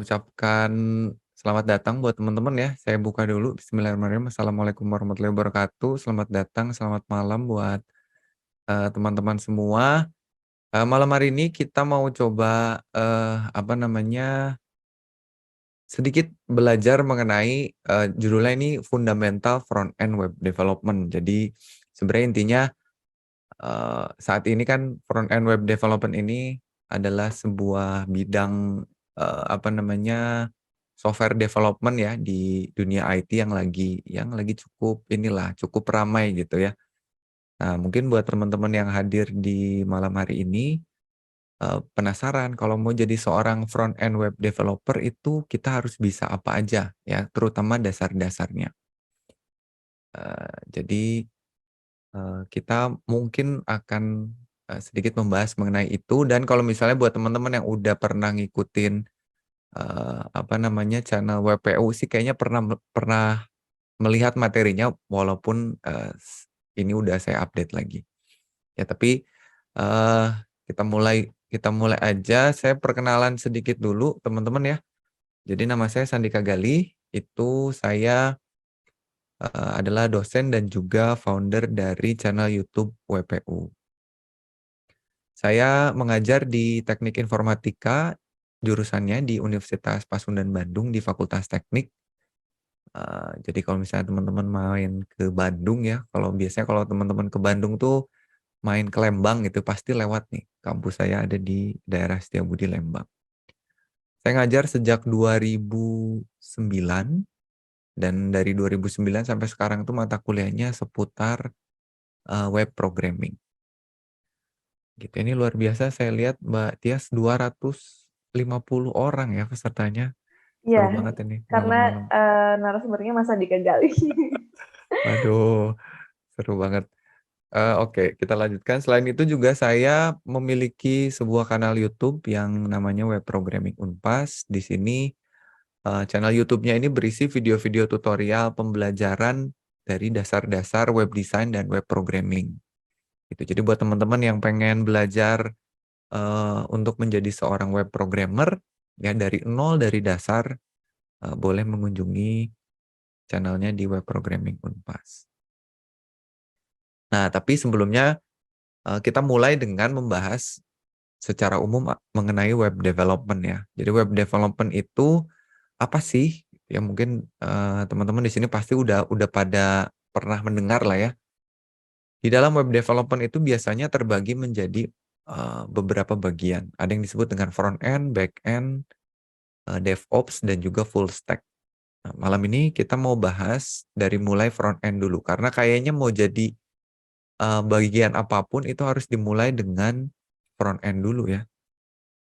Saya ucapkan selamat datang buat teman-teman ya. Saya buka dulu. Bismillahirrahmanirrahim. Assalamualaikum warahmatullahi wabarakatuh. Selamat datang, selamat malam buat teman-teman semua. Malam hari ini kita mau coba sedikit belajar mengenai judulnya ini Fundamental Front End Web Development. Jadi sebenarnya intinya saat ini kan front end web development ini adalah sebuah bidang software development ya di dunia IT yang lagi cukup ramai gitu ya. Nah, mungkin buat teman-teman yang hadir di malam hari ini penasaran kalau mau jadi seorang front end web developer itu kita harus bisa apa aja ya, terutama dasar-dasarnya. Jadi kita mungkin akan sedikit membahas mengenai itu, dan kalau misalnya buat teman-teman yang udah pernah ngikutin channel WPU sih kayaknya pernah melihat materinya walaupun ini udah saya update lagi. Ya tapi eee, kita mulai aja. Saya perkenalan sedikit dulu teman-teman ya. Jadi nama saya Sandika Galih, itu saya adalah dosen dan juga founder dari channel YouTube WPU. Saya mengajar di Teknik Informatika, jurusannya di Universitas Pasundan Bandung di Fakultas Teknik. Jadi kalau misalnya teman-teman main ke Bandung ya, kalau teman-teman ke Bandung tuh main ke Lembang gitu, pasti lewat nih, kampus saya ada di daerah Setiabudi, Lembang. Saya ngajar sejak 2009, dan dari 2009 sampai sekarang tuh mata kuliahnya seputar web programming. Gitu. Ini luar biasa, saya lihat Mbak Tias 250 orang ya pesertanya. Iya, Seru banget ini karena malam-malam. narasumbernya Mas Andika Gali. Waduh, seru banget. Oke, kita lanjutkan. Selain itu juga saya memiliki sebuah kanal YouTube yang namanya Web Programming Unpas. Di sini channel YouTube-nya ini berisi video-video tutorial pembelajaran dari dasar-dasar web design dan web programming. Gitu. Jadi buat teman-teman yang pengen belajar untuk menjadi seorang web programmer ya dari nol, dari dasar, boleh mengunjungi channelnya di Web Programming Unpas. Nah, tapi sebelumnya kita mulai dengan membahas secara umum mengenai web development ya. Jadi web development itu apa sih? Ya mungkin teman-teman di sini pasti udah pada pernah mendengar lah ya. Di dalam web development itu biasanya terbagi menjadi beberapa bagian. Ada yang disebut dengan front end, back end, DevOps, dan juga full stack. Nah, malam ini kita mau bahas dari mulai front end dulu, karena kayaknya mau jadi bagian apapun itu harus dimulai dengan front end dulu ya.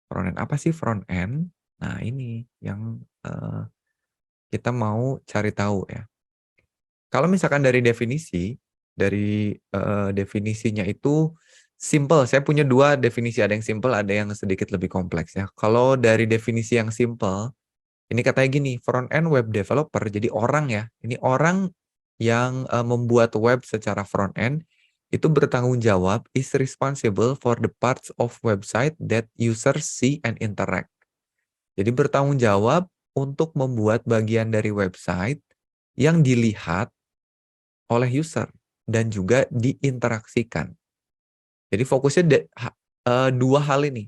Front end apa sih front end? Nah ini yang kita mau cari tahu ya. Kalau misalkan dari definisinya itu simple. Saya punya dua definisi, ada yang simple, ada yang sedikit lebih kompleks ya. Kalau dari definisi yang simple, ini katanya gini, front end web developer, jadi orang ya, ini orang yang membuat web secara front end, itu bertanggung jawab, is responsible for the parts of website that users see and interact. Jadi bertanggung jawab untuk membuat bagian dari website yang dilihat oleh user dan juga diinteraksikan. Jadi fokusnya dua hal ini.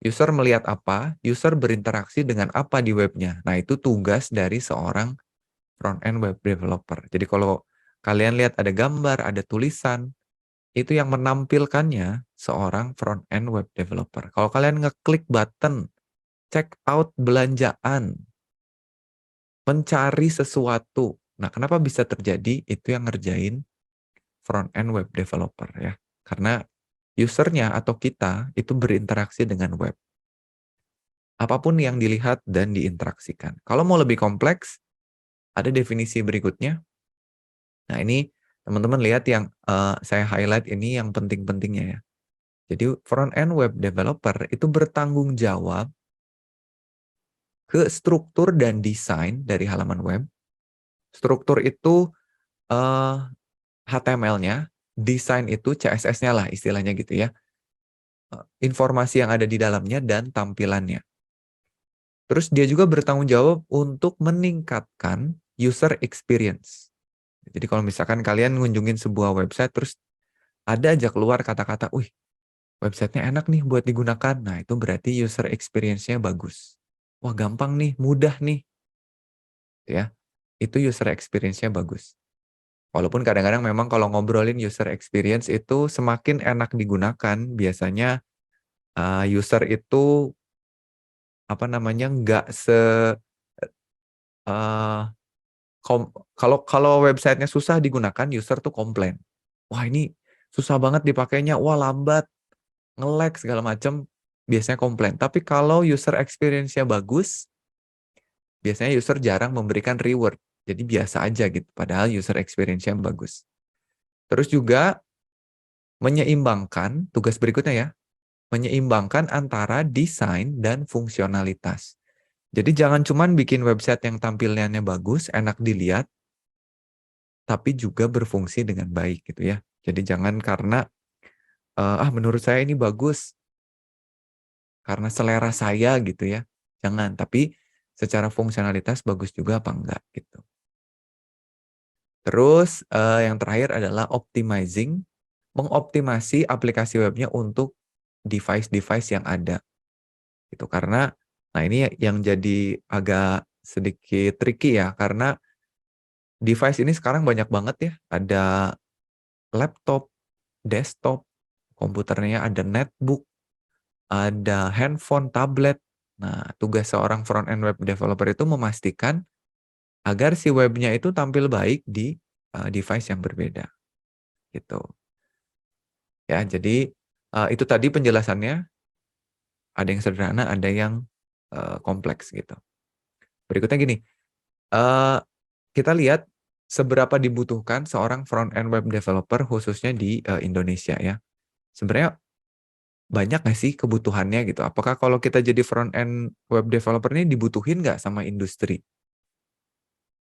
User melihat apa, user berinteraksi dengan apa di webnya. Nah, itu tugas dari seorang front end web developer. Jadi kalau kalian lihat ada gambar, ada tulisan, itu yang menampilkannya seorang front end web developer. Kalau kalian ngeklik button, check out belanjaan, mencari sesuatu. Nah, kenapa bisa terjadi? Itu yang ngerjain front end web developer ya. Karena usernya atau kita itu berinteraksi dengan web. Apapun yang dilihat dan diinteraksikan. Kalau mau lebih kompleks, ada definisi berikutnya. Nah, ini teman-teman lihat yang saya highlight ini yang penting-pentingnya ya. Jadi front end web developer itu bertanggung jawab ke struktur dan desain dari halaman web. Struktur itu HTML-nya, desain itu CSS-nya lah istilahnya gitu ya. Informasi yang ada di dalamnya dan tampilannya. Terus dia juga bertanggung jawab untuk meningkatkan user experience. Jadi kalau misalkan kalian ngunjungin sebuah website terus ada aja keluar kata-kata, "Wih, websitenya enak nih buat digunakan." Nah, itu berarti user experience-nya bagus. Wah, gampang nih, mudah nih, ya. Itu user experience-nya bagus. Walaupun kadang-kadang memang kalau ngobrolin user experience itu semakin enak digunakan, biasanya user itu apa namanya, nggak eee, kalau kalau websitenya susah digunakan, user tuh komplain. "Wah, ini susah banget dipakainya, wah lambat, nge-lag," segala macam, biasanya komplain. Tapi kalau user experience-nya bagus, biasanya user jarang memberikan reward. Jadi biasa aja gitu, padahal user experience-nya bagus. Terus juga menyeimbangkan, tugas berikutnya ya, menyeimbangkan antara desain dan fungsionalitas. Jadi jangan cuman bikin website yang tampilannya bagus, enak dilihat, tapi juga berfungsi dengan baik gitu ya. Jadi jangan karena, menurut saya ini bagus, karena selera saya gitu ya. Jangan, tapi secara fungsionalitas bagus juga apa enggak gitu. Terus, yang terakhir adalah optimizing, mengoptimasi aplikasi webnya untuk device-device yang ada. Gitu. Karena, nah ini yang jadi agak sedikit tricky ya, karena device ini sekarang banyak banget ya, ada laptop, desktop, komputernya ada netbook, ada handphone, tablet. Nah, tugas seorang front end web developer itu memastikan agar si webnya itu tampil baik di, device yang berbeda, gitu. Ya, jadi, itu tadi penjelasannya, ada yang sederhana, ada yang, kompleks gitu. Berikutnya gini, eee, kita lihat seberapa dibutuhkan seorang front end web developer khususnya di, Indonesia ya. Sebenarnya banyak nggak sih kebutuhannya gitu? Apakah kalau kita jadi front end web developer ini dibutuhin nggak sama industri?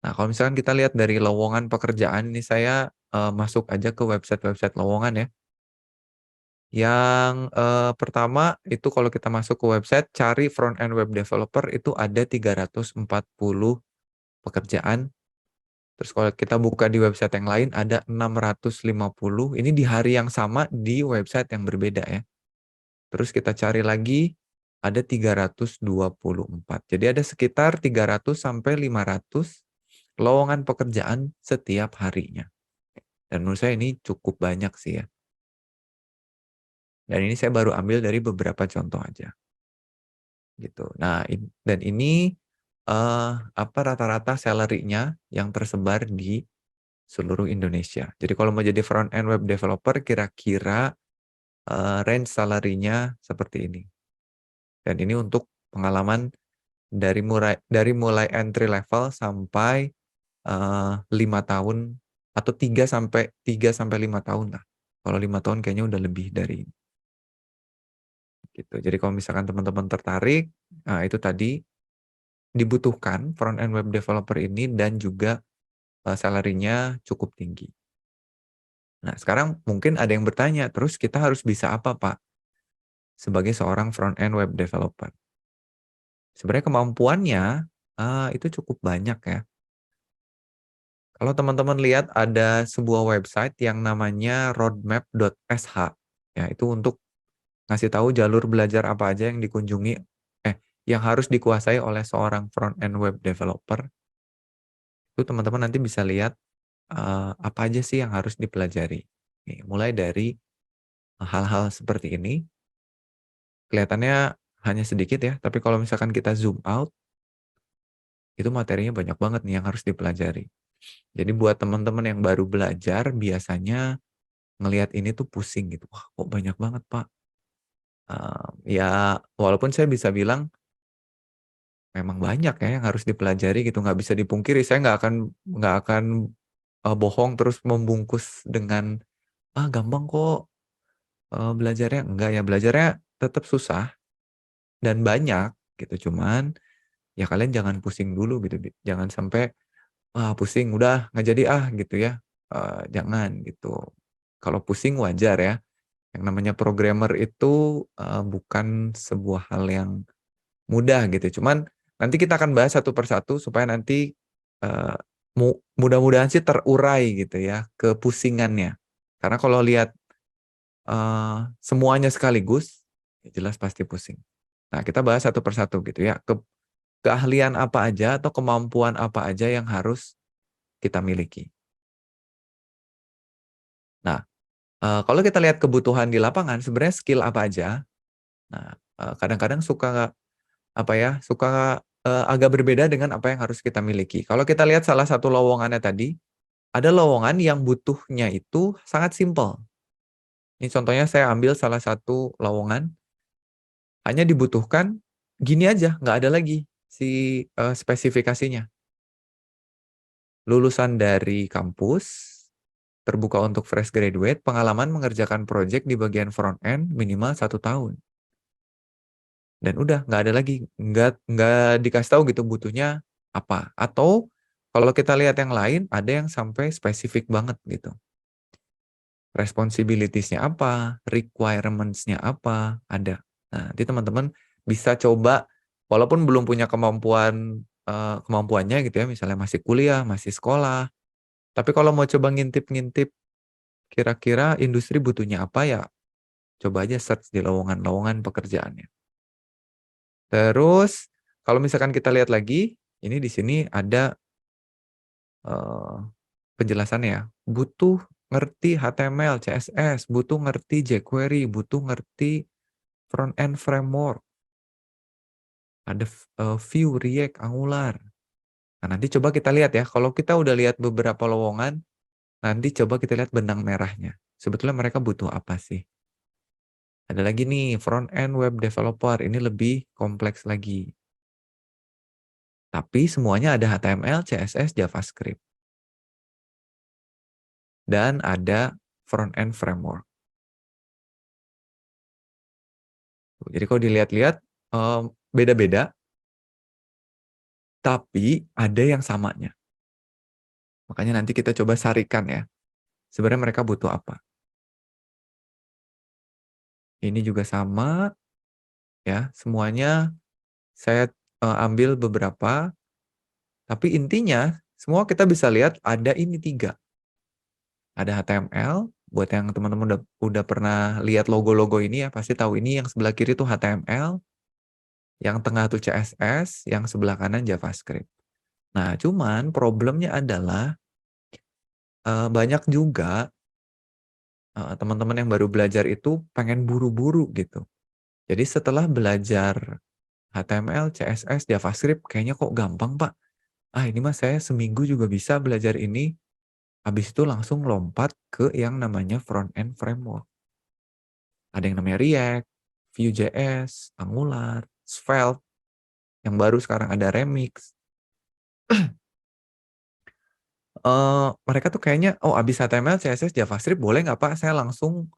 Nah, kalau misalkan kita lihat dari lowongan pekerjaan ini saya, masuk aja ke website-website lowongan ya. Yang, pertama itu kalau kita masuk ke website cari front end web developer itu ada 340 pekerjaan. Terus kalau kita buka di website yang lain ada 650, ini di hari yang sama di website yang berbeda ya. Terus kita cari lagi, ada 324. Jadi ada sekitar 300 sampai 500 lowongan pekerjaan setiap harinya. Dan menurut saya ini cukup banyak sih ya. Dan ini saya baru ambil dari beberapa contoh aja, gitu. Nah, dan ini, apa, rata-rata salary-nya yang tersebar di seluruh Indonesia. Jadi kalau mau jadi front end web developer kira-kira, range salary-nya seperti ini. Dan ini untuk pengalaman dari mulai entry level sampai, 5 tahun atau 3 sampai 5 tahun lah. Kalau 5 tahun kayaknya udah lebih dari ini, gitu. Jadi kalau misalkan teman-teman tertarik, nah itu tadi dibutuhkan front end web developer ini dan juga, salary-nya cukup tinggi. Nah sekarang mungkin ada yang bertanya, "Terus kita harus bisa apa, Pak, sebagai seorang front end web developer?" Sebenarnya kemampuannya, itu cukup banyak ya. Kalau teman-teman lihat ada sebuah website yang namanya roadmap.sh, ya itu untuk ngasih tahu jalur belajar apa aja yang yang harus dikuasai oleh seorang front end web developer. Itu teman-teman nanti bisa lihat, apa aja sih yang harus dipelajari. Nih, mulai dari hal-hal seperti ini, kelihatannya hanya sedikit ya, tapi kalau misalkan kita zoom out, itu materinya banyak banget nih yang harus dipelajari. Jadi buat teman-teman yang baru belajar, biasanya ngelihat ini tuh pusing gitu, "Wah kok banyak banget Pak?" Ya walaupun saya bisa bilang, memang banyak ya yang harus dipelajari gitu, nggak bisa dipungkiri. Saya nggak akan, bohong terus membungkus dengan, "Ah gampang kok, belajarnya." Enggak ya, belajarnya tetap susah dan banyak gitu. Cuman, ya kalian jangan pusing dulu gitu, jangan sampai, "Wah pusing, udah nggak jadi ah," gitu ya. Jangan gitu. Kalau pusing wajar ya, yang namanya programmer itu, bukan sebuah hal yang mudah gitu. Cuman Nanti kita akan bahas satu persatu supaya nanti mudah-mudahan sih terurai gitu ya kepusingannya. Karena kalau lihat semuanya sekaligus, ya jelas pasti pusing. Nah, kita bahas satu persatu gitu ya. Keahlian apa aja atau kemampuan apa aja yang harus kita miliki. Nah, kalau kita lihat kebutuhan di lapangan, sebenarnya skill apa aja. Nah, kadang-kadang suka agak berbeda dengan apa yang harus kita miliki. Kalau kita lihat salah satu lowongannya tadi, ada lowongan yang butuhnya itu sangat simpel. Ini contohnya saya ambil salah satu lowongan, hanya dibutuhkan gini aja, nggak ada lagi si spesifikasinya. Lulusan dari kampus, terbuka untuk fresh graduate, pengalaman mengerjakan project di bagian front end minimal 1 tahun. Dan udah, nggak ada lagi, nggak dikasih tahu gitu butuhnya apa. Atau kalau kita lihat yang lain, ada yang sampai spesifik banget gitu. Responsibilities-nya apa, requirements-nya apa, ada. Nah, nanti teman-teman bisa coba, walaupun belum punya kemampuannya gitu ya, misalnya masih kuliah, masih sekolah, tapi kalau mau coba ngintip-ngintip kira-kira industri butuhnya apa ya, coba aja search di lowongan-lowongan pekerjaannya. Terus kalau misalkan kita lihat lagi, ini di sini ada penjelasannya ya. Butuh ngerti HTML, CSS, butuh ngerti jQuery, butuh ngerti front end framework. Ada Vue, React, Angular. Nah, nanti coba kita lihat ya. Kalau kita udah lihat beberapa lowongan, nanti coba kita lihat benang merahnya. Sebetulnya mereka butuh apa sih? Ada lagi nih, front end web developer. Ini lebih kompleks lagi. Tapi semuanya ada HTML, CSS, JavaScript. Dan ada front end framework. Jadi kalau dilihat-lihat, beda-beda, tapi ada yang samanya. Makanya nanti kita coba sarikan ya. Sebenarnya mereka butuh apa. Ini juga sama, ya. Semuanya saya ambil beberapa, tapi intinya semua kita bisa lihat ada ini 3. Ada HTML, buat yang teman-teman udah pernah lihat logo-logo ini ya, pasti tahu ini yang sebelah kiri tuh HTML, yang tengah tuh CSS, yang sebelah kanan JavaScript. Nah, cuman problemnya adalah banyak juga teman-teman yang baru belajar itu pengen buru-buru gitu. Jadi setelah belajar HTML, CSS, JavaScript, kayaknya kok gampang Pak. Ini mah saya seminggu juga bisa belajar ini. Habis itu langsung lompat ke yang namanya front-end framework. Ada yang namanya React, Vue.js, Angular, Svelte, yang baru sekarang ada Remix. Mereka tuh kayaknya, abis HTML, CSS, JavaScript boleh nggak Pak? Saya langsung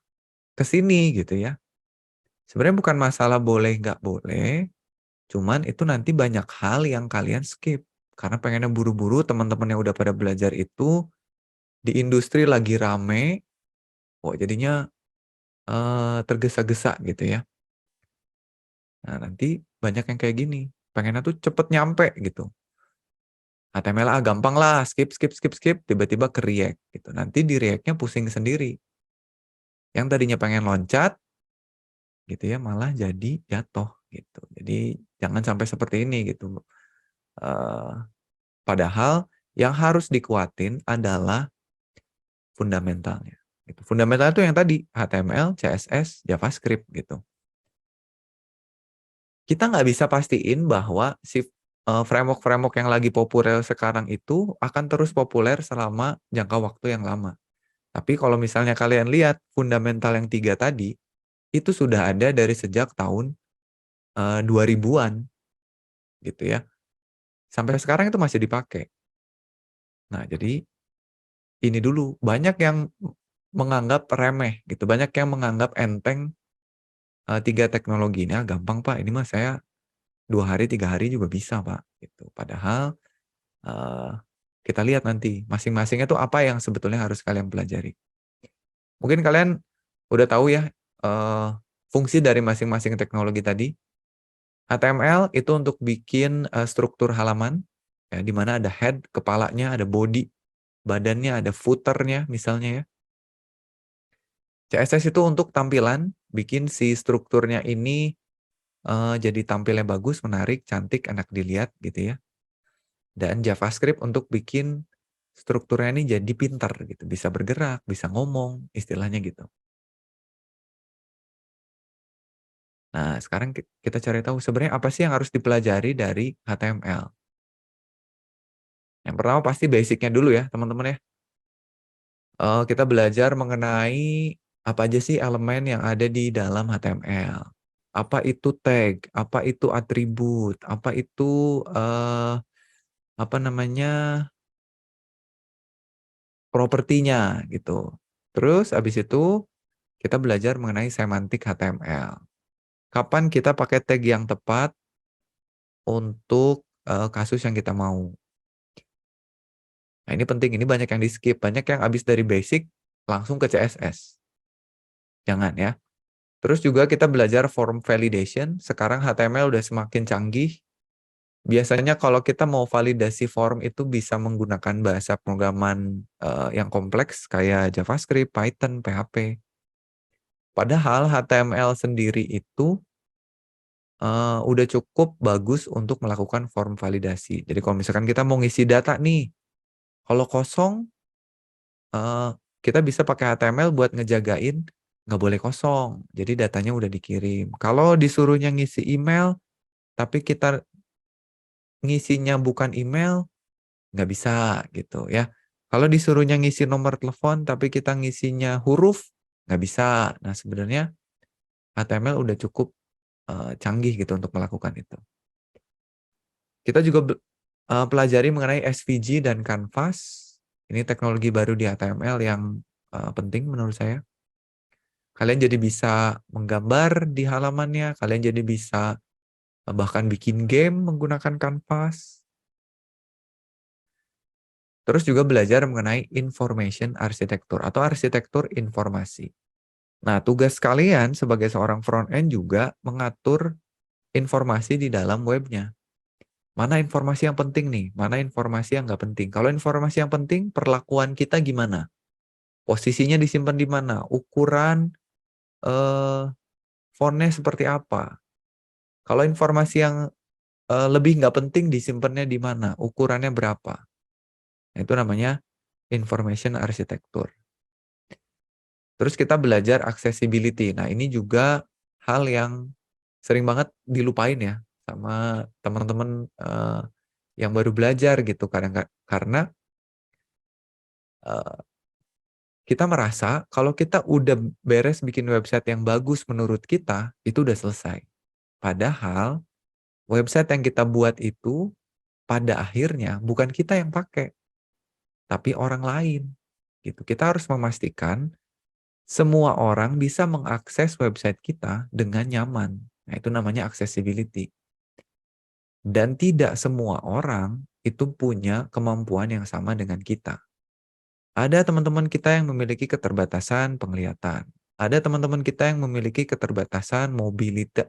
ke sini gitu ya. Sebenarnya bukan masalah boleh nggak boleh, cuman itu nanti banyak hal yang kalian skip. Karena pengennya buru-buru, teman-teman yang udah pada belajar itu, di industri lagi rame, jadinya tergesa-gesa gitu ya. Nah, nanti banyak yang kayak gini, pengennya tuh cepet nyampe gitu. HTML gampang lah, skip, tiba-tiba ke React gitu. Nanti di React-nya pusing sendiri. Yang tadinya pengen loncat, gitu ya, malah jadi jatuh gitu. Jadi jangan sampai seperti ini gitu. Padahal yang harus dikuatin adalah fundamentalnya. Gitu. Fundamental itu yang tadi, HTML, CSS, JavaScript gitu. Kita nggak bisa pastiin bahwa si framework-framework yang lagi populer sekarang itu akan terus populer selama jangka waktu yang lama. Tapi kalau misalnya kalian lihat fundamental yang 3 tadi, itu sudah ada dari sejak tahun 2000-an gitu ya. Sampai sekarang itu masih dipakai. Nah, jadi ini dulu, banyak yang menganggap remeh gitu, banyak yang menganggap enteng 3 teknologi ini, gampang Pak, ini mah saya 2 hari, 3 hari juga bisa Pak, gitu. Padahal kita lihat nanti masing-masingnya tuh apa yang sebetulnya harus kalian pelajari. Mungkin kalian udah tahu ya fungsi dari masing-masing teknologi tadi. HTML itu untuk bikin struktur halaman, ya, di mana ada head, kepalanya, ada body, badannya, ada footernya misalnya ya. CSS itu untuk tampilan, bikin si strukturnya ini jadi tampilnya bagus, menarik, cantik, enak dilihat gitu ya. Dan JavaScript untuk bikin strukturnya ini jadi pintar gitu, bisa bergerak, bisa ngomong, istilahnya gitu. Nah, sekarang kita cari tahu sebenarnya apa sih yang harus dipelajari dari HTML. Yang pertama pasti basic-nya dulu ya, teman-teman ya. Kita belajar mengenai apa aja sih elemen yang ada di dalam HTML. Apa itu tag, apa itu atribut, apa itu apa namanya propertinya gitu. Terus habis itu kita belajar mengenai semantik HTML. Kapan kita pakai tag yang tepat untuk kasus yang kita mau. Nah ini penting, ini banyak yang di skip, banyak yang habis dari basic langsung ke CSS. Jangan ya. Terus juga kita belajar form validation, sekarang HTML udah semakin canggih. Biasanya kalau kita mau validasi form itu bisa menggunakan bahasa programan yang kompleks kayak JavaScript, Python, PHP. Padahal HTML sendiri itu udah cukup bagus untuk melakukan form validasi. Jadi kalau misalkan kita mau ngisi data nih, kalau kosong, eh, kita bisa pakai HTML buat ngejagain nggak boleh kosong. Jadi datanya udah dikirim. Kalau disuruhnya ngisi email, tapi kita ngisinya bukan email, nggak bisa gitu ya. Kalau disuruhnya ngisi nomor telepon, tapi kita ngisinya huruf, nggak bisa. Nah sebenarnya HTML udah cukup canggih gitu untuk melakukan itu. Kita juga pelajari mengenai SVG dan Canvas. Ini teknologi baru di HTML yang penting menurut saya. Kalian jadi bisa menggambar di halamannya, kalian jadi bisa bahkan bikin game menggunakan Canvas. Terus juga belajar mengenai information architecture atau arsitektur informasi. Nah, tugas kalian sebagai seorang front end juga mengatur informasi di dalam webnya. Mana informasi yang penting nih? Mana informasi yang nggak penting? Kalau informasi yang penting, perlakuan kita gimana? Posisinya disimpan di mana? Ukuran eh, fontnya seperti apa? Kalau informasi yang lebih nggak penting disimpannya di mana? Ukurannya berapa? Nah, itu namanya information architecture. Terus kita belajar accessibility. Nah, ini juga hal yang sering banget dilupain ya sama teman-teman yang baru belajar gitu karena eh, kita merasa kalau kita udah beres bikin website yang bagus menurut kita, itu udah selesai. Padahal website yang kita buat itu pada akhirnya bukan kita yang pakai, tapi orang lain. Gitu. Kita harus memastikan semua orang bisa mengakses website kita dengan nyaman. Nah, itu namanya accessibility. Dan tidak semua orang itu punya kemampuan yang sama dengan kita. Ada teman-teman kita yang memiliki keterbatasan penglihatan. Ada teman-teman kita yang memiliki keterbatasan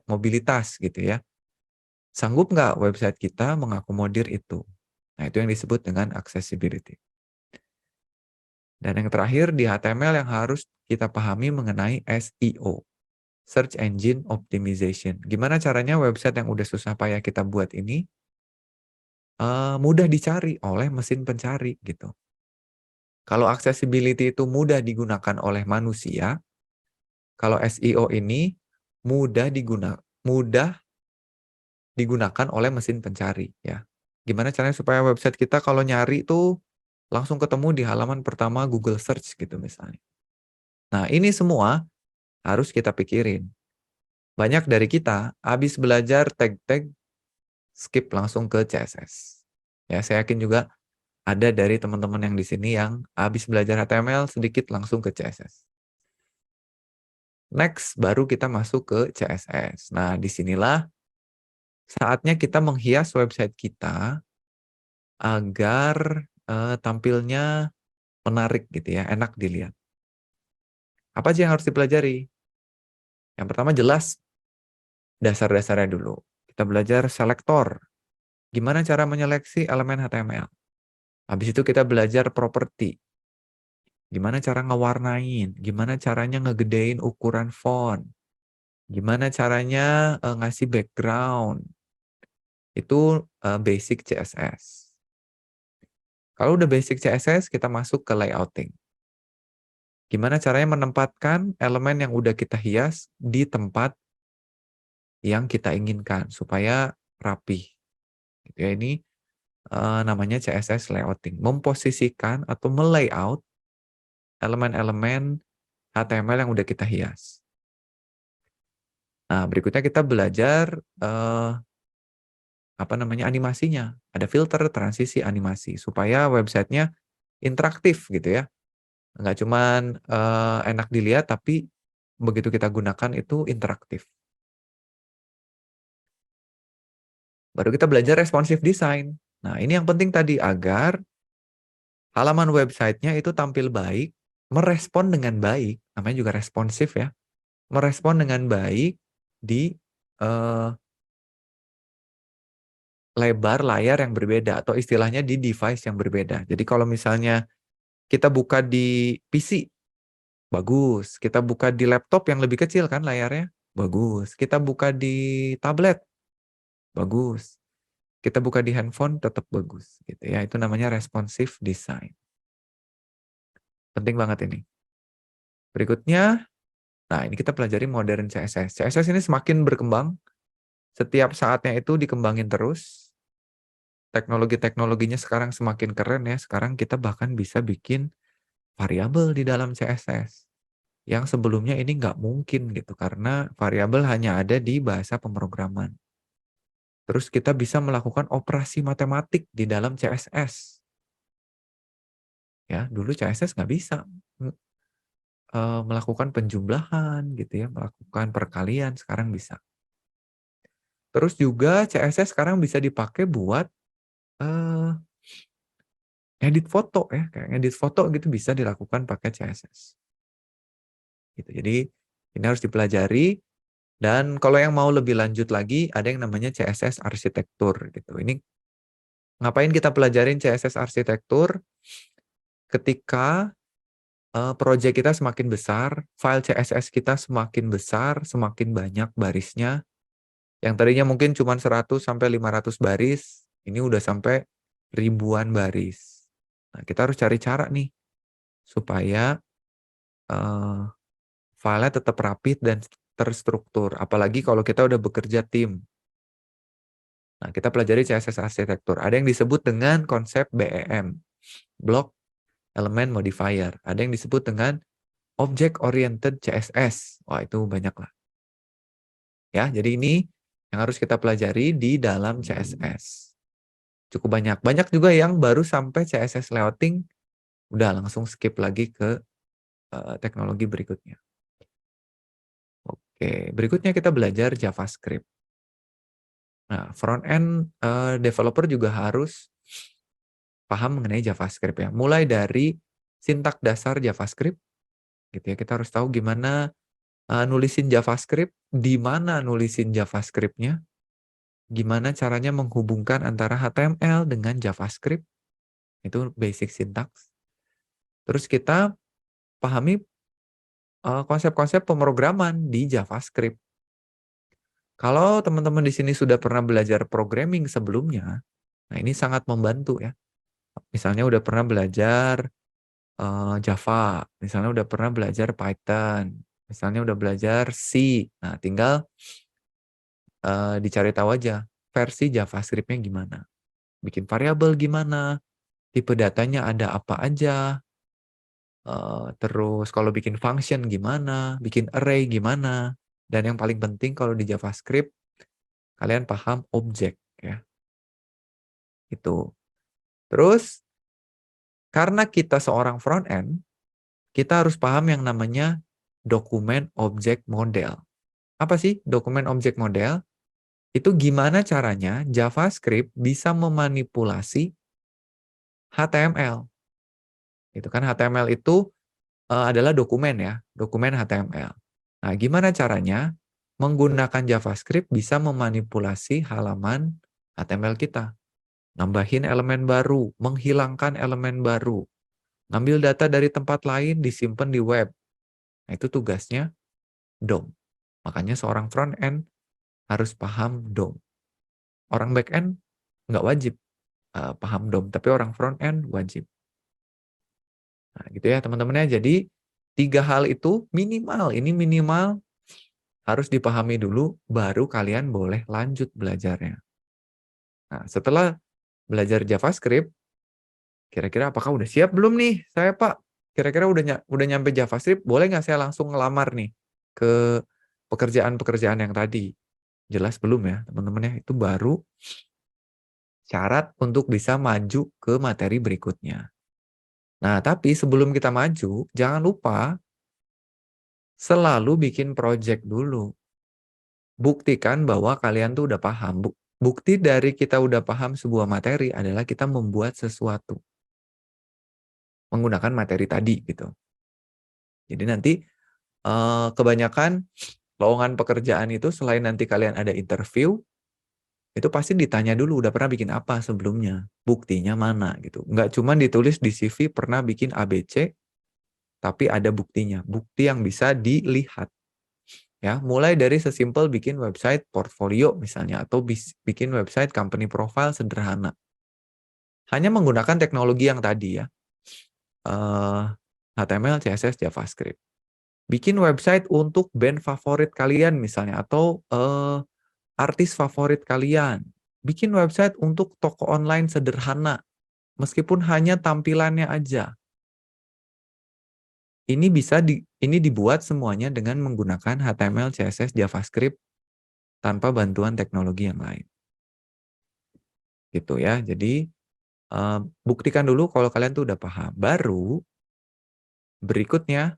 mobilitas gitu ya. Sanggup nggak website kita mengakomodir itu? Nah, itu yang disebut dengan accessibility. Dan yang terakhir di HTML yang harus kita pahami mengenai SEO. Search Engine Optimization. Gimana caranya website yang udah susah payah kita buat ini mudah dicari oleh mesin pencari gitu. Kalau accessibility itu mudah digunakan oleh manusia, kalau SEO ini mudah digunakan oleh mesin pencari ya. Gimana caranya supaya website kita kalau nyari tuh langsung ketemu di halaman pertama Google Search gitu misalnya. Nah, ini semua harus kita pikirin. Banyak dari kita habis belajar tag-tag skip langsung ke CSS. Ya, saya yakin juga ada dari teman-teman yang di sini yang habis belajar HTML sedikit langsung ke CSS. Next, baru kita masuk ke CSS. Nah, disinilah saatnya kita menghias website kita agar tampilnya menarik gitu ya, enak dilihat. Apa aja yang harus dipelajari? Yang pertama jelas dasar-dasarnya dulu. Kita belajar selektor. Gimana cara menyeleksi elemen HTML. Habis itu kita belajar properti. Gimana cara ngewarnain, gimana caranya ngegedein ukuran font, gimana caranya ngasih background. Itu basic CSS. Kalau udah basic CSS, kita masuk ke layouting. Gimana caranya menempatkan elemen yang udah kita hias di tempat yang kita inginkan supaya rapih. Gitu ya, ini namanya CSS layouting. Memposisikan atau melayout elemen-elemen HTML yang udah kita hias. Nah, berikutnya kita belajar animasinya. Ada filter, transisi, animasi supaya websitenya interaktif gitu ya. Nggak cuman enak dilihat, tapi begitu kita gunakan itu interaktif. Baru kita belajar responsive design. Nah, ini yang penting tadi agar halaman websitenya itu tampil baik, merespon dengan baik, namanya juga responsif ya, merespon dengan baik di lebar layar yang berbeda atau istilahnya di device yang berbeda. Jadi kalau misalnya kita buka di PC, bagus. Kita buka di laptop yang lebih kecil kan layarnya, bagus. Kita buka di tablet, bagus. Kita buka di handphone tetap bagus gitu ya. Itu namanya responsive design. Penting banget ini. Berikutnya, nah ini kita pelajari modern CSS. CSS ini semakin berkembang, setiap saatnya itu dikembangin terus. Teknologi-teknologinya sekarang semakin keren ya. Sekarang kita bahkan bisa bikin variabel di dalam CSS. Yang sebelumnya ini nggak mungkin gitu, karena variabel hanya ada di bahasa pemrograman. Terus kita bisa melakukan operasi matematik di dalam CSS. Ya, dulu CSS nggak bisa melakukan penjumlahan gitu ya, melakukan perkalian, sekarang bisa. Terus juga CSS sekarang bisa dipakai buat edit foto ya, kayak edit foto gitu bisa dilakukan pakai CSS. Gitu. Jadi ini harus dipelajari, dan kalau yang mau lebih lanjut lagi ada yang namanya CSS arsitektur gitu. Ini ngapain kita pelajarin CSS arsitektur? Ketika project kita semakin besar, file CSS kita semakin besar, semakin banyak barisnya. Yang tadinya mungkin cuma 100 sampai 500 baris, ini udah sampai ribuan baris. Nah, kita harus cari cara nih supaya file-nya tetap rapi dan terstruktur. Apalagi kalau kita udah bekerja tim. Nah, kita pelajari CSS arsitektur. Ada yang disebut dengan konsep BEM, Block Element Modifier. Ada yang disebut dengan Object Oriented CSS. Wah, itu banyak lah. Ya, jadi ini yang harus kita pelajari di dalam CSS. Cukup banyak. Banyak juga yang baru sampai CSS layouting, udah langsung skip lagi ke teknologi berikutnya. Oke, berikutnya kita belajar JavaScript. Nah, front-end developer juga harus paham mengenai JavaScript ya. Mulai dari sintak dasar JavaScript, gitu ya. Kita harus tahu gimana nulisin JavaScript, di mana nulisin JavaScript-nya, gimana caranya menghubungkan antara HTML dengan JavaScript, itu basic syntax. Terus kita pahami konsep-konsep pemrograman di JavaScript. Kalau teman-teman di sini sudah pernah belajar programming sebelumnya, nah ini sangat membantu ya. Misalnya udah pernah belajar Java, misalnya udah pernah belajar Python, misalnya udah belajar C. Nah, tinggal dicari tahu aja versi JavaScript-nya gimana. Bikin variabel gimana, tipe datanya ada apa aja, terus kalau bikin function gimana, bikin array gimana, dan yang paling penting kalau di JavaScript, kalian paham objek ya. Itu. Terus, karena kita seorang front-end, kita harus paham yang namanya dokumen objek model. Apa sih dokumen objek model? Itu gimana caranya JavaScript bisa memanipulasi HTML. Itu kan HTML itu adalah dokumen ya, dokumen HTML. Nah, gimana caranya menggunakan JavaScript bisa memanipulasi halaman HTML kita. Nambahin elemen baru, menghilangkan elemen baru, ngambil data dari tempat lain, disimpan di web. Nah, itu tugasnya DOM. Makanya seorang front end harus paham DOM. Orang back end nggak wajib paham DOM, tapi orang front end wajib. Nah, gitu ya teman-teman ya. Jadi 3 hal itu minimal, ini minimal harus dipahami dulu, baru kalian boleh lanjut belajarnya. Nah, setelah belajar JavaScript, kira-kira apakah udah siap belum nih saya Pak? Kira-kira udah nyampe JavaScript, boleh nggak saya langsung ngelamar nih ke pekerjaan-pekerjaan yang tadi? Jelas belum ya teman-teman ya, itu baru syarat untuk bisa maju ke materi berikutnya. Nah, tapi sebelum kita maju, jangan lupa selalu bikin project dulu. Buktikan bahwa kalian tuh udah paham. Bukti dari kita udah paham sebuah materi adalah kita membuat sesuatu. Menggunakan materi tadi gitu. Jadi nanti kebanyakan lowongan pekerjaan itu selain nanti kalian ada interview, itu pasti ditanya dulu udah pernah bikin apa sebelumnya. Buktinya mana gitu. Nggak cuma ditulis di CV pernah bikin ABC, tapi ada buktinya. Bukti yang bisa dilihat. Ya, mulai dari sesimpel bikin website portfolio misalnya atau bikin website company profile sederhana. Hanya menggunakan teknologi yang tadi ya. HTML, CSS, JavaScript. Bikin website untuk band favorit kalian misalnya atau artis favorit kalian. Bikin website untuk toko online sederhana meskipun hanya tampilannya aja. Ini dibuat semuanya dengan menggunakan HTML, CSS, JavaScript tanpa bantuan teknologi yang lain. Gitu ya. Jadi buktikan dulu kalau kalian tuh udah paham. Baru berikutnya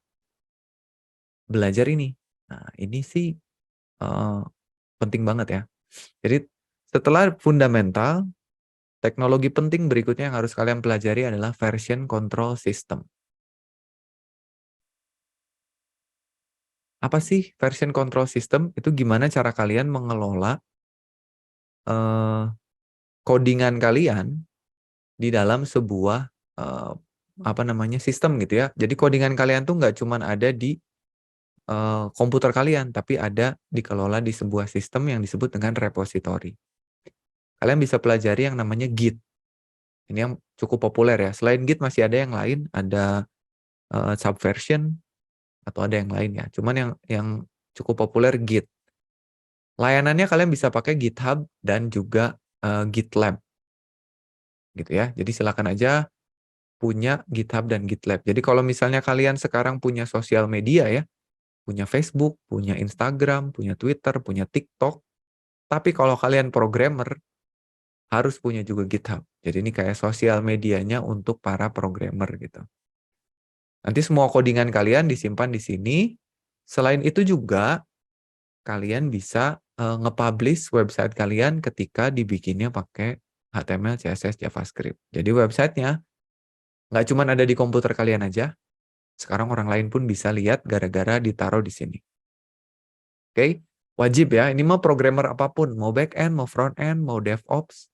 belajar ini. Nah, ini sih penting banget ya. Jadi setelah fundamental, teknologi penting berikutnya yang harus kalian pelajari adalah version control system. Apa sih version control system? Itu gimana cara kalian mengelola codingan kalian di dalam sebuah sistem gitu ya. Jadi codingan kalian tuh nggak cuma ada di komputer kalian, tapi ada dikelola di sebuah sistem yang disebut dengan repository. Kalian bisa pelajari yang namanya Git. Ini yang cukup populer ya. Selain Git masih ada yang lain, ada Subversion atau ada yang lain ya. Cuman yang cukup populer Git. Layanannya kalian bisa pakai GitHub dan juga GitLab. Gitu ya. Jadi silakan aja punya GitHub dan GitLab. Jadi kalau misalnya kalian sekarang punya sosial media ya, punya Facebook, punya Instagram, punya Twitter, punya TikTok, tapi kalau kalian programmer, harus punya juga GitHub. Jadi ini kayak sosial medianya untuk para programmer gitu. Nanti semua codingan kalian disimpan di sini. Selain itu juga, kalian bisa nge-publish website kalian ketika dibikinnya pakai HTML, CSS, JavaScript. Jadi websitenya nggak cuma ada di komputer kalian aja, sekarang orang lain pun bisa lihat gara-gara ditaruh di sini. Oke, wajib ya. Ini mau programmer apapun, mau back end, mau front end, mau DevOps,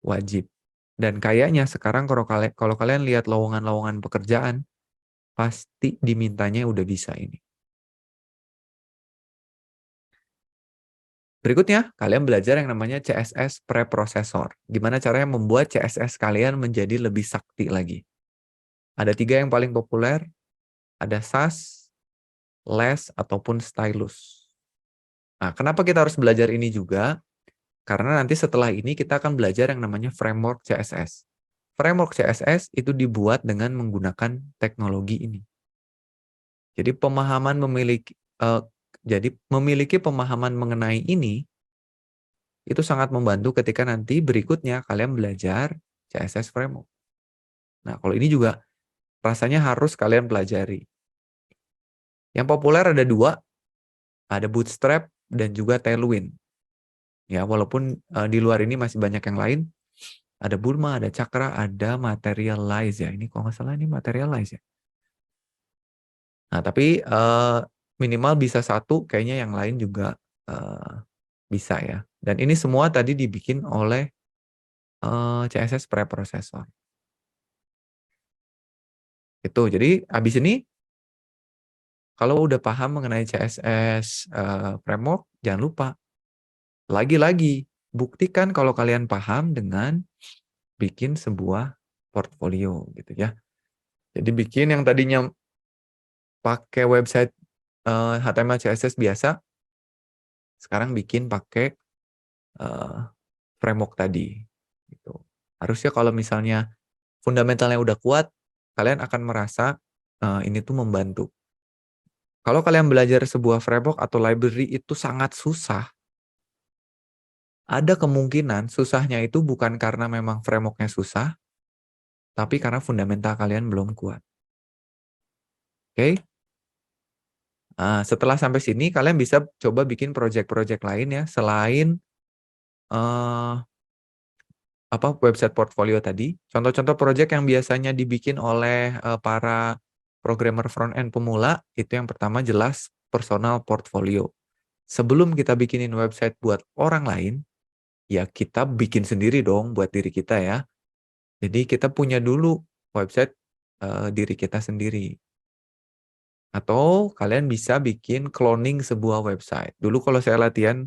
wajib. Dan kayaknya sekarang kalau kalian lihat lowongan-lowongan pekerjaan, pasti dimintanya udah bisa ini. Berikutnya, kalian belajar yang namanya CSS Preprocessor. Gimana caranya membuat CSS kalian menjadi lebih sakti lagi. Ada 3 yang paling populer, ada Sass, Less, ataupun Stylus. Nah, kenapa kita harus belajar ini juga? Karena nanti setelah ini kita akan belajar yang namanya framework CSS. Framework CSS itu dibuat dengan menggunakan teknologi ini. Jadi memiliki pemahaman mengenai ini itu sangat membantu ketika nanti berikutnya kalian belajar CSS framework. Nah, kalau ini juga rasanya harus kalian pelajari. Yang populer ada 2, ada Bootstrap dan juga Tailwind. Ya, walaupun di luar ini masih banyak yang lain. Ada Bulma, ada Cakra, ada Materialize ya. Ini kalau nggak salah ini Materialize ya. Nah, tapi minimal bisa satu, kayaknya yang lain juga bisa ya. Dan ini semua tadi dibikin oleh CSS preprocessor. Itu, jadi habis ini kalau udah paham mengenai CSS framework, jangan lupa lagi-lagi buktikan kalau kalian paham dengan bikin sebuah portfolio gitu ya. Jadi bikin yang tadinya pakai website HTML CSS biasa, sekarang bikin pakai framework tadi. Gitu. Harusnya kalau misalnya fundamentalnya udah kuat, kalian akan merasa ini tuh membantu. Kalau kalian belajar sebuah framework atau library itu sangat susah, ada kemungkinan susahnya itu bukan karena memang framework-nya susah, tapi karena fundamental kalian belum kuat. Oke? Setelah sampai sini, kalian bisa coba bikin project-project lain ya, selain website portfolio tadi. Contoh-contoh project yang biasanya dibikin oleh para programmer front-end pemula, itu yang pertama jelas personal portfolio. Sebelum kita bikinin website buat orang lain, ya kita bikin sendiri dong buat diri kita ya. Jadi kita punya dulu website diri kita sendiri. Atau kalian bisa bikin cloning sebuah website. Dulu kalau saya latihan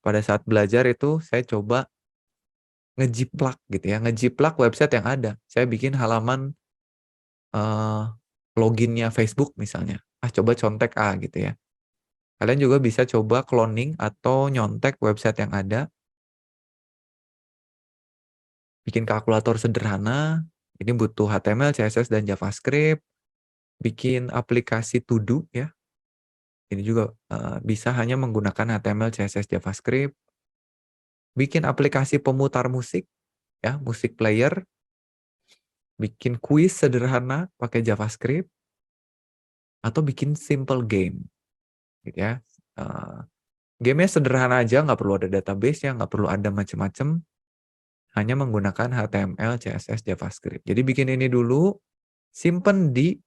pada saat belajar itu saya coba ngejiplak gitu ya, ngejiplak website yang ada. Saya bikin halaman loginnya Facebook misalnya. Coba contek gitu ya. Kalian juga bisa coba cloning atau nyontek website yang ada. Bikin kalkulator sederhana. Ini butuh HTML, CSS, dan JavaScript. Bikin aplikasi to do ya. Ini juga bisa hanya menggunakan HTML, CSS, JavaScript. Bikin aplikasi pemutar musik ya, musik player. Bikin kuis sederhana pakai JavaScript. Atau bikin simple game gitu ya. Game-nya sederhana aja, nggak perlu ada database-nya, nggak perlu ada macam-macam, hanya menggunakan HTML, CSS, JavaScript. Jadi bikin ini dulu, simpen di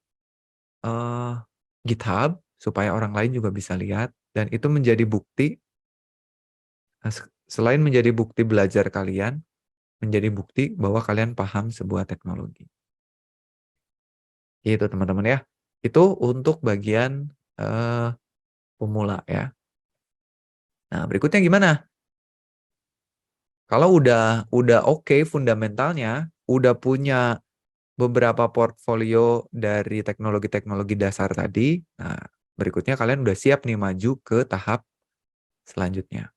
GitHub, supaya orang lain juga bisa lihat, dan itu menjadi bukti, selain menjadi bukti belajar kalian, menjadi bukti bahwa kalian paham sebuah teknologi. Gitu teman-teman ya. Itu untuk bagian pemula ya. Nah, berikutnya gimana? Kalau udah oke fundamentalnya, udah punya beberapa portfolio dari teknologi-teknologi dasar tadi, nah berikutnya kalian udah siap nih maju ke tahap selanjutnya.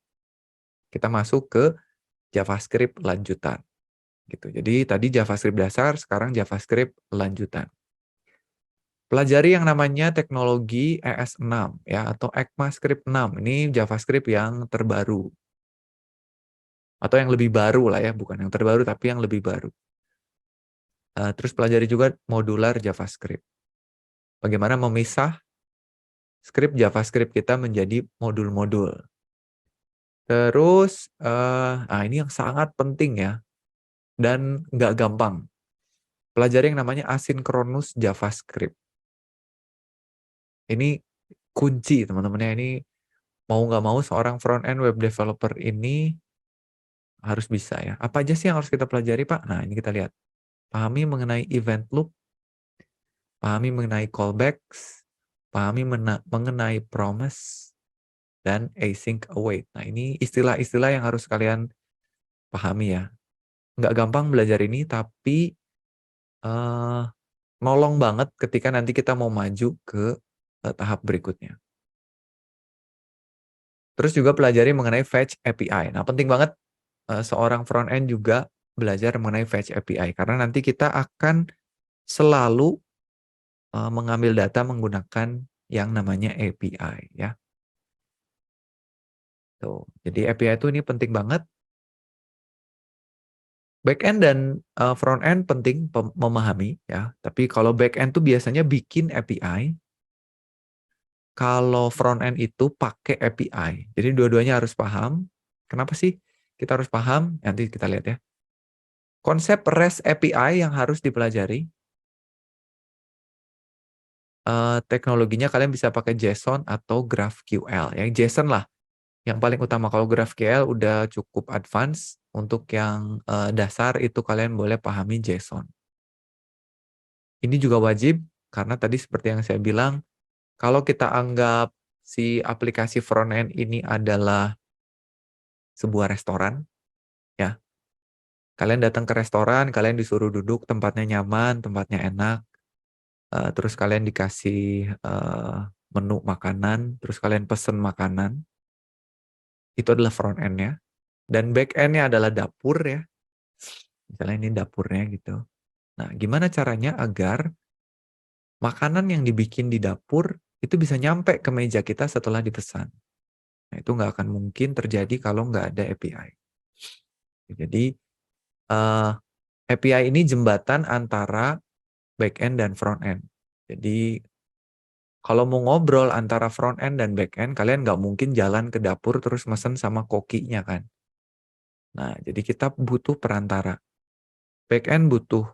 Kita masuk ke JavaScript lanjutan. Gitu. Jadi tadi JavaScript dasar, sekarang JavaScript lanjutan. Pelajari yang namanya teknologi ES6 ya, atau ECMAScript 6. Ini JavaScript yang terbaru. Atau yang lebih baru lah ya, bukan yang terbaru tapi yang lebih baru. Terus pelajari juga modular JavaScript. Bagaimana memisah script JavaScript kita menjadi modul-modul. Terus, ini yang sangat penting ya, dan nggak gampang. Pelajari yang namanya asynchronous JavaScript. Ini kunci teman-teman ya, ini mau nggak mau seorang front-end web developer ini harus bisa ya. Apa aja sih yang harus kita pelajari Pak? Nah ini kita lihat. Pahami mengenai event loop, pahami mengenai callbacks, pahami mengenai promise, dan async await. Nah ini istilah-istilah yang harus kalian pahami ya. Nggak gampang belajar ini, tapi nolong banget ketika nanti kita mau maju ke tahap berikutnya. Terus juga pelajari mengenai Fetch API. Nah penting banget seorang front-end juga belajar mengenai Fetch API. Karena nanti kita akan selalu mengambil data menggunakan yang namanya API ya. Tuh. Jadi API itu ini penting banget. Back-end dan front-end penting memahami ya. Tapi kalau back-end tuh biasanya bikin API. Kalau front-end itu pakai API. Jadi dua-duanya harus paham. Kenapa sih kita harus paham? Nanti kita lihat ya. Konsep REST API yang harus dipelajari. teknologinya kalian bisa pakai JSON atau GraphQL. Yang JSON lah yang paling utama. Kalau GraphQL udah cukup advance. Untuk yang dasar itu kalian boleh pahami JSON. Ini juga wajib karena tadi seperti yang saya bilang, kalau kita anggap si aplikasi front-end ini adalah sebuah restoran, ya. Kalian datang ke restoran, kalian disuruh duduk, tempatnya nyaman, tempatnya enak, terus kalian dikasih menu makanan, terus kalian pesen makanan, itu adalah front-end-nya. Dan back-end-nya adalah dapur ya. Misalnya ini dapurnya gitu. Nah, gimana caranya agar makanan yang dibikin di dapur itu bisa nyampe ke meja kita setelah dipesan. Nah, itu nggak akan mungkin terjadi kalau nggak ada API. Jadi, API ini jembatan antara back-end dan front-end. Jadi, kalau mau ngobrol antara front-end dan back-end, kalian nggak mungkin jalan ke dapur terus mesen sama kokinya kan. Nah, jadi kita butuh perantara. Back-end butuh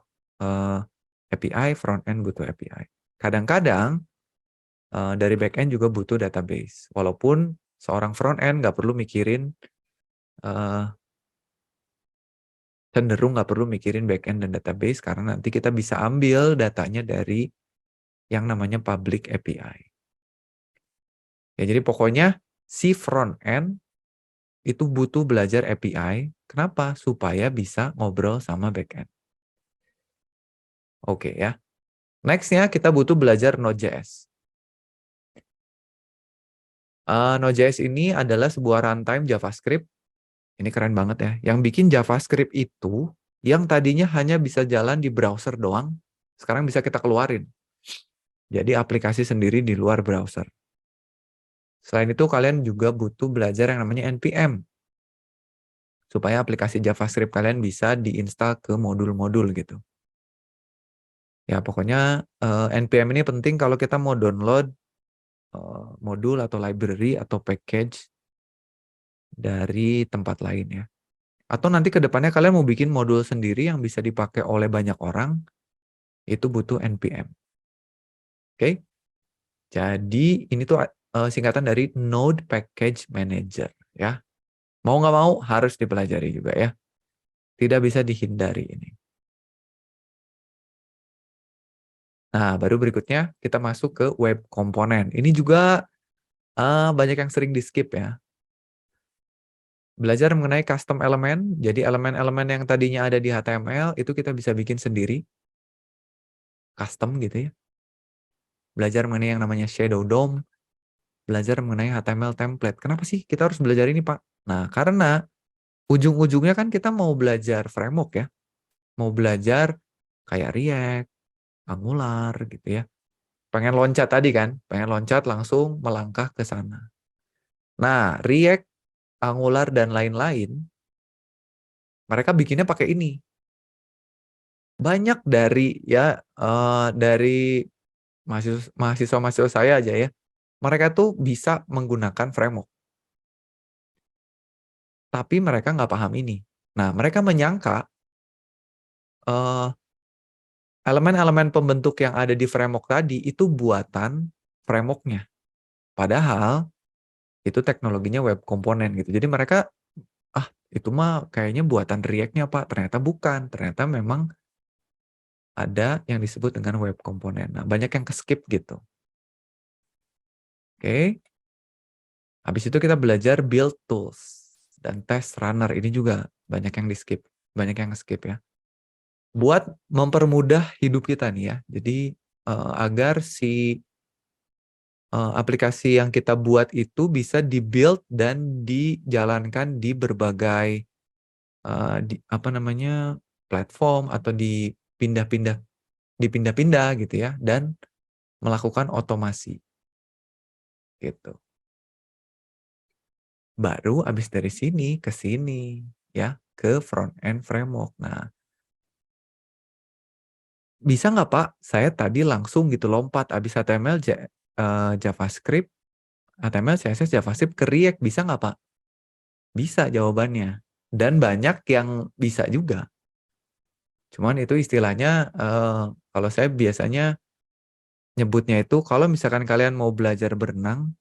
API, front-end butuh API. Kadang-kadang dari back-end juga butuh database. Walaupun seorang front-end nggak perlu mikirin, cenderung nggak perlu mikirin back-end dan database karena nanti kita bisa ambil datanya dari yang namanya public API. Ya, jadi pokoknya si front-end itu butuh belajar API. Kenapa? Supaya bisa ngobrol sama back-end. Oke ya. Next-nya kita butuh belajar Node.js. Node.js ini adalah sebuah runtime JavaScript. Ini keren banget ya. Yang bikin JavaScript itu, yang tadinya hanya bisa jalan di browser doang, sekarang bisa kita keluarin. Jadi aplikasi sendiri di luar browser. Selain itu, kalian juga butuh belajar yang namanya NPM. Supaya aplikasi JavaScript kalian bisa diinstal ke modul-modul gitu. Ya, pokoknya NPM ini penting kalau kita mau download modul atau library atau package dari tempat lain ya. Atau nanti ke depannya kalian mau bikin modul sendiri yang bisa dipakai oleh banyak orang, itu butuh NPM. Oke? Jadi ini tuh singkatan dari Node Package Manager ya. Mau nggak mau harus dipelajari juga ya. Tidak bisa dihindari ini. Nah, baru berikutnya kita masuk ke web komponen. Ini juga banyak yang sering di-skip ya. Belajar mengenai custom elemen, jadi elemen-elemen yang tadinya ada di HTML itu kita bisa bikin sendiri, custom gitu ya. Belajar mengenai yang namanya shadow DOM, belajar mengenai HTML template. Kenapa sih kita harus belajar ini, Pak? Nah, karena ujung-ujungnya kan kita mau belajar framework ya. Mau belajar kayak React, Angular gitu ya. Pengen loncat tadi kan, pengen loncat langsung melangkah ke sana. Nah, React, Angular, dan lain-lain, mereka bikinnya pakai ini. Banyak dari ya dari mahasiswa-mahasiswa saya aja ya, mereka tuh bisa menggunakan framework. Tapi mereka nggak paham ini. Nah, mereka menyangka elemen-elemen pembentuk yang ada di framework tadi itu buatan frameworknya. Padahal itu teknologinya web komponen gitu. Jadi mereka, itu mah kayaknya buatan React-nya Pak. Ternyata bukan. Ternyata memang ada yang disebut dengan web komponen. Nah, banyak yang ke-skip gitu. Oke. Habis itu kita belajar build tools dan test runner. Ini juga banyak yang di-skip. Banyak yang skip ya. Buat mempermudah hidup kita nih ya. Jadi agar si aplikasi yang kita buat itu bisa di-build dan dijalankan di berbagai platform atau dipindah-pindah gitu ya, dan melakukan otomasi gitu. Baru habis dari sini ke sini ya, ke front end framework. Nah, bisa nggak Pak, saya tadi langsung gitu lompat habis HTML, JavaScript, HTML, CSS, JavaScript ke React, bisa nggak Pak? Bisa jawabannya. Dan banyak yang bisa juga. Cuman itu istilahnya, kalau saya biasanya nyebutnya itu kalau misalkan kalian mau belajar berenang,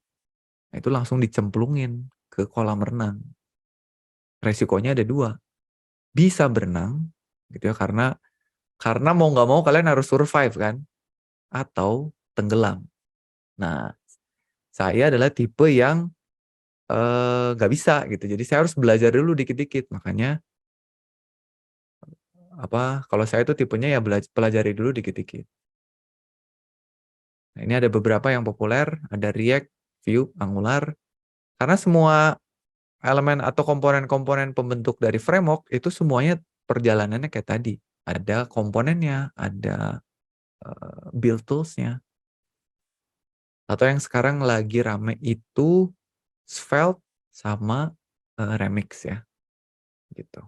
nah itu langsung dicemplungin ke kolam renang. Resikonya ada dua. Bisa berenang, gitu ya, karena mau nggak mau kalian harus survive kan, atau tenggelam. Nah, saya adalah tipe yang nggak bisa gitu. Jadi saya harus belajar dulu dikit-dikit. Makanya kalau saya itu tipenya ya pelajari dulu dikit-dikit. Nah, ini ada beberapa yang populer, ada React, Vue, Angular. Karena semua elemen atau komponen-komponen pembentuk dari framework itu semuanya perjalanannya kayak tadi. Ada komponennya, ada build tools-nya. Atau yang sekarang lagi rame itu Svelte sama Remix ya, gitu.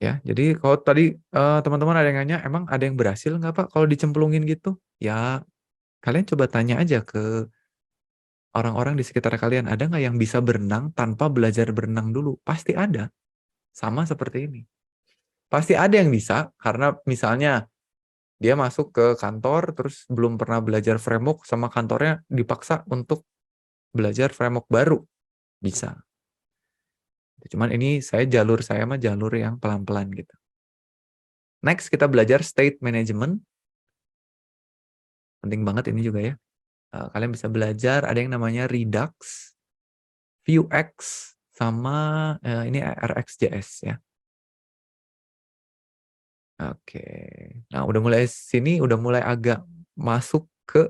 Ya, jadi kalau tadi teman-teman ada yang nanya, emang ada yang berhasil nggak Pak kalau dicemplungin gitu? Ya, kalian coba tanya aja ke orang-orang di sekitar kalian, ada nggak yang bisa berenang tanpa belajar berenang dulu? Pasti ada, sama seperti ini. Pasti ada yang bisa, karena misalnya dia masuk ke kantor, terus belum pernah belajar framework, sama kantornya dipaksa untuk belajar framework baru. Bisa. Cuman ini jalur saya mah jalur yang pelan-pelan gitu. Next, kita belajar state management. Penting banget ini juga ya. Kalian bisa belajar, ada yang namanya Redux, Vuex, sama ini RxJS ya. Oke. Nah, udah mulai sini, udah mulai agak masuk ke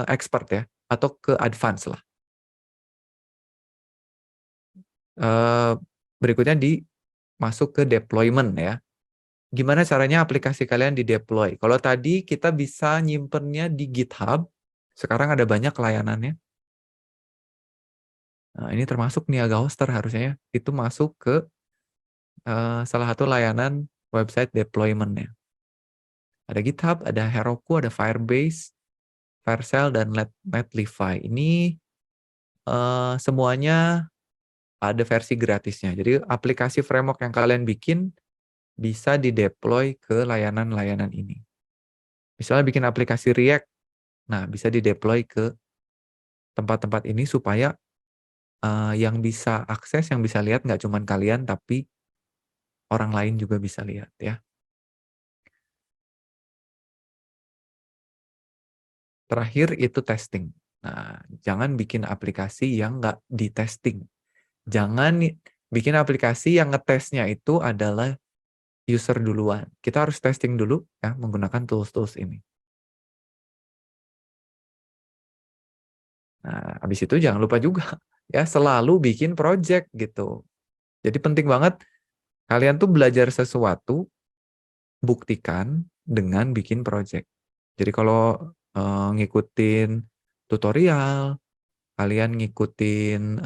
expert ya, atau ke advance lah. Berikutnya masuk ke deployment ya. Gimana caranya aplikasi kalian di-deploy? Kalau tadi kita bisa nyimpennya di GitHub, sekarang ada banyak layanannya. Nah, ini termasuk Niaga Hoster harusnya ya. Itu masuk ke salah satu layanan website deployment-nya. Ada GitHub, ada Heroku, ada Firebase, Vercel, dan Netlify. Ini semuanya ada versi gratisnya. Jadi aplikasi framework yang kalian bikin bisa di-deploy ke layanan-layanan ini. Misalnya bikin aplikasi React, nah bisa di-deploy ke tempat-tempat ini supaya yang bisa akses, yang bisa lihat nggak cuma kalian, tapi orang lain juga bisa lihat ya. Terakhir itu testing. Nah, jangan bikin aplikasi yang nggak di-testing. Jangan bikin aplikasi yang ngetesnya itu adalah user duluan. Kita harus testing dulu ya menggunakan tools-tools ini. Nah, habis itu jangan lupa juga ya selalu bikin project gitu. Jadi penting banget kalian tuh belajar sesuatu, buktikan dengan bikin project. Jadi kalau ngikutin tutorial, kalian ngikutin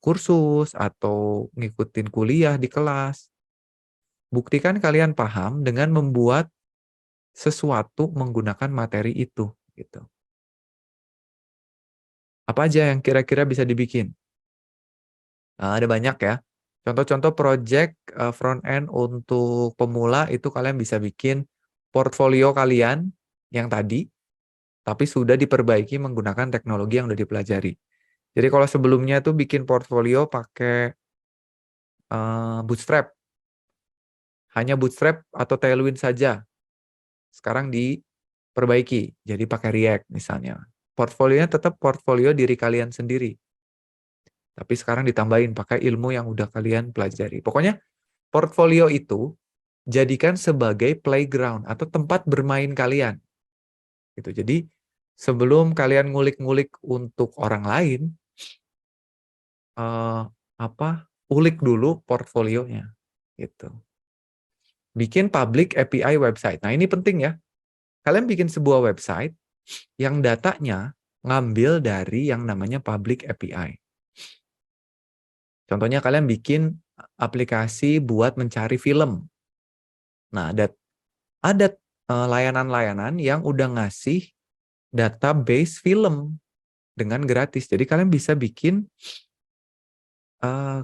kursus atau ngikutin kuliah di kelas, buktikan kalian paham dengan membuat sesuatu menggunakan materi itu gitu. Apa aja yang kira-kira bisa dibikin? Ada banyak ya. Contoh-contoh project front end untuk pemula itu kalian bisa bikin portfolio kalian yang tadi, tapi sudah diperbaiki menggunakan teknologi yang sudah dipelajari. Jadi kalau sebelumnya itu bikin portfolio pakai Bootstrap, hanya Bootstrap atau Tailwind saja. Sekarang diperbaiki, jadi pakai React misalnya. Portfolionya tetap portfolio diri kalian sendiri. Tapi sekarang ditambahin pakai ilmu yang udah kalian pelajari. Pokoknya portfolio itu jadikan sebagai playground atau tempat bermain kalian. Gitu. Jadi sebelum kalian ngulik-ngulik untuk orang lain, ulik dulu portfolionya. Gitu. Bikin public API website. Nah ini penting ya. Kalian bikin sebuah website yang datanya ngambil dari yang namanya public API. Contohnya kalian bikin aplikasi buat mencari film. Nah, ada layanan-layanan yang udah ngasih database film dengan gratis. Jadi kalian bisa bikin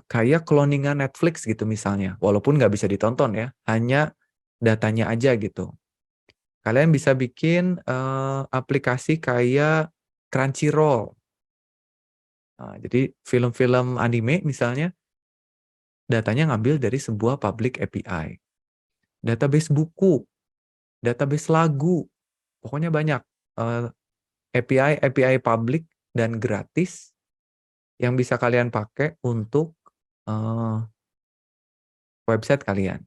kayak cloningan Netflix gitu misalnya. Walaupun nggak bisa ditonton ya, hanya datanya aja gitu. Kalian bisa bikin aplikasi kayak Crunchyroll. Nah, jadi film-film anime misalnya, datanya ngambil dari sebuah public API. Database buku, database lagu, pokoknya banyak. API publik dan gratis yang bisa kalian pakai untuk website kalian.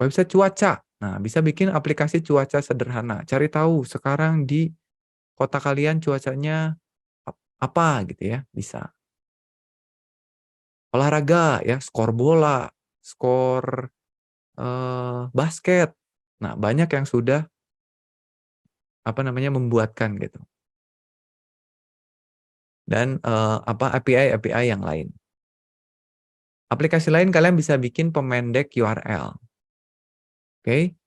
Website cuaca. Nah, bisa bikin aplikasi cuaca sederhana. Cari tahu sekarang di kota kalian cuacanya apa gitu ya, bisa. Olahraga ya, skor bola, skor basket. Nah, banyak yang sudah membuatkan gitu. Dan API yang lain. Aplikasi lain kalian bisa bikin pemendek URL. Oke.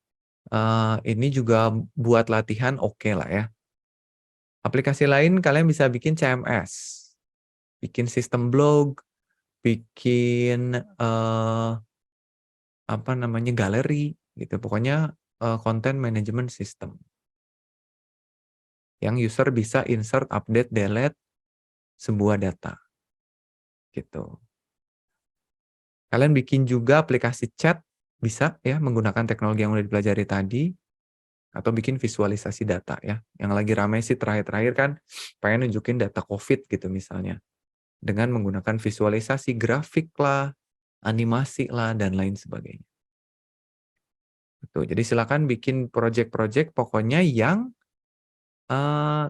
Ini juga buat latihan oke lah ya. Aplikasi lain kalian bisa bikin CMS, bikin sistem blog, bikin galeri gitu. Pokoknya content management system yang user bisa insert, update, delete sebuah data gitu. Kalian bikin juga aplikasi chat bisa ya menggunakan teknologi yang udah dipelajari tadi, atau bikin visualisasi data ya. Yang lagi ramai sih terakhir-terakhir kan pengen nunjukin data COVID gitu misalnya. Dengan menggunakan visualisasi grafik lah, animasi lah, dan lain sebagainya. Tuh, jadi silakan bikin project-project pokoknya yang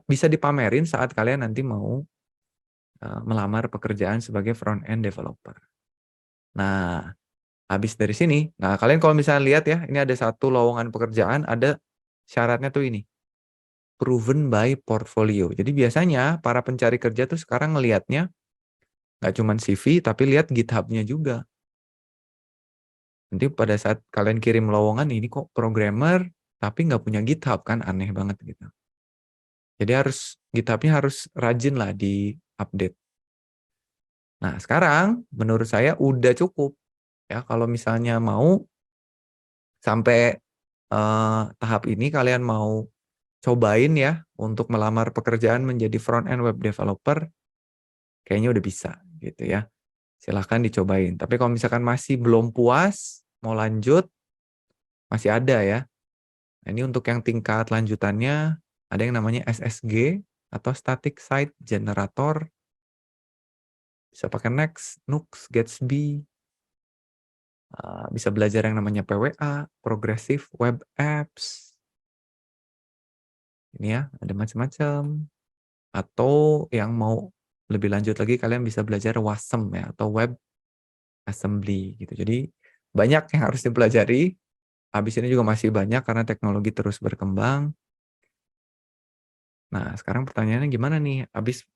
bisa dipamerin saat kalian nanti mau melamar pekerjaan sebagai front-end developer. Nah, habis dari sini, nah kalian kalau misalnya lihat ya, ini ada satu lowongan pekerjaan, ada syaratnya tuh ini, proven by portfolio. Jadi biasanya para pencari kerja tuh sekarang ngelihatnya nggak cuma CV, tapi lihat GitHub-nya juga. Nanti pada saat kalian kirim lowongan, ini kok programmer, tapi nggak punya GitHub kan, aneh banget gitu. Jadi GitHub-nya harus rajin lah di-update. Nah sekarang menurut saya udah cukup. Ya, kalau misalnya mau sampai tahap ini kalian mau cobain ya untuk melamar pekerjaan menjadi front-end web developer, kayaknya udah bisa gitu ya. Silahkan dicobain. Tapi kalau misalkan masih belum puas, mau lanjut, masih ada ya. Nah, ini untuk yang tingkat lanjutannya, ada yang namanya SSG atau Static Site Generator. Bisa pakai Next, Nux, Gatsby. Bisa belajar yang namanya PWA, Progressive Web Apps. Ini ya, ada macam-macam. Atau yang mau lebih lanjut lagi, kalian bisa belajar WASM ya, atau Web Assembly gitu. Jadi banyak yang harus dipelajari. Habis ini juga masih banyak karena teknologi terus berkembang. Nah, sekarang pertanyaannya gimana nih? Habis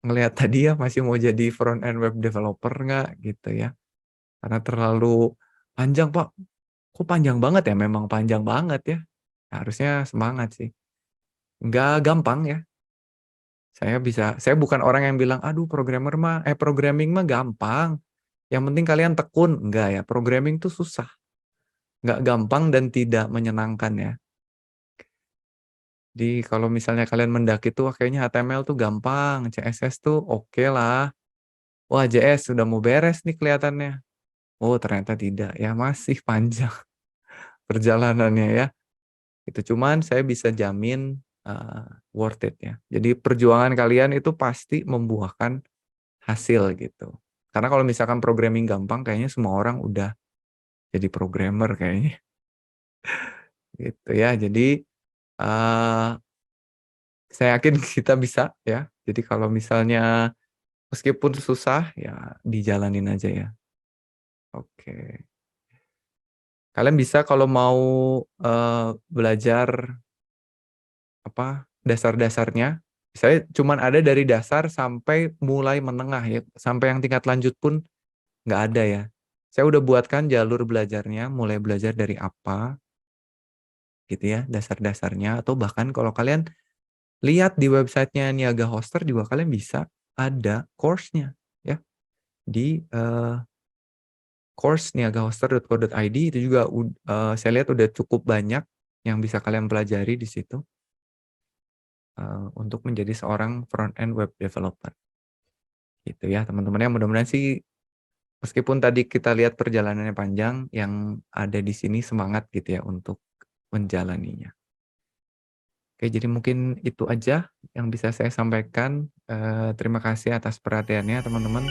ngelihat tadi ya, masih mau jadi front-end web developer nggak gitu ya? Karena terlalu panjang, Pak. Kok panjang banget ya? Memang panjang banget ya. Harusnya semangat sih. Nggak gampang ya. Saya bukan orang yang bilang, aduh programming mah gampang. Yang penting kalian tekun. Enggak ya, programming tuh susah. Nggak gampang dan tidak menyenangkan ya. Jadi kalau misalnya kalian mendaki tuh, kayaknya HTML tuh gampang, CSS tuh oke lah. Wah, JS sudah mau beres nih kelihatannya. Oh, ternyata tidak ya, masih panjang perjalanannya ya. Itu cuman saya bisa jamin worth it ya. Jadi perjuangan kalian itu pasti membuahkan hasil gitu. Karena kalau misalkan programming gampang, kayaknya semua orang udah jadi programmer kayaknya. Gitu ya. Jadi saya yakin kita bisa ya. Jadi kalau misalnya meskipun susah ya dijalanin aja ya. Oke. Kalian bisa kalau mau belajar dasar-dasarnya, saya cuman ada dari dasar sampai mulai menengah ya, sampai yang tingkat lanjut pun nggak ada ya. Saya udah buatkan jalur belajarnya, mulai belajar dari apa, gitu ya, dasar-dasarnya, atau bahkan kalau kalian lihat di websitenya Niaga Hoster juga kalian bisa ada course-nya ya di course niagahoster.co.id itu juga saya lihat udah cukup banyak yang bisa kalian pelajari di situ, untuk menjadi seorang front end web developer, gitu ya teman-teman ya. Mudah-mudahan sih meskipun tadi kita lihat perjalanannya panjang, yang ada di sini semangat gitu ya untuk menjalaninya. Oke, jadi mungkin itu aja yang bisa saya sampaikan. Terima kasih atas perhatiannya teman-teman.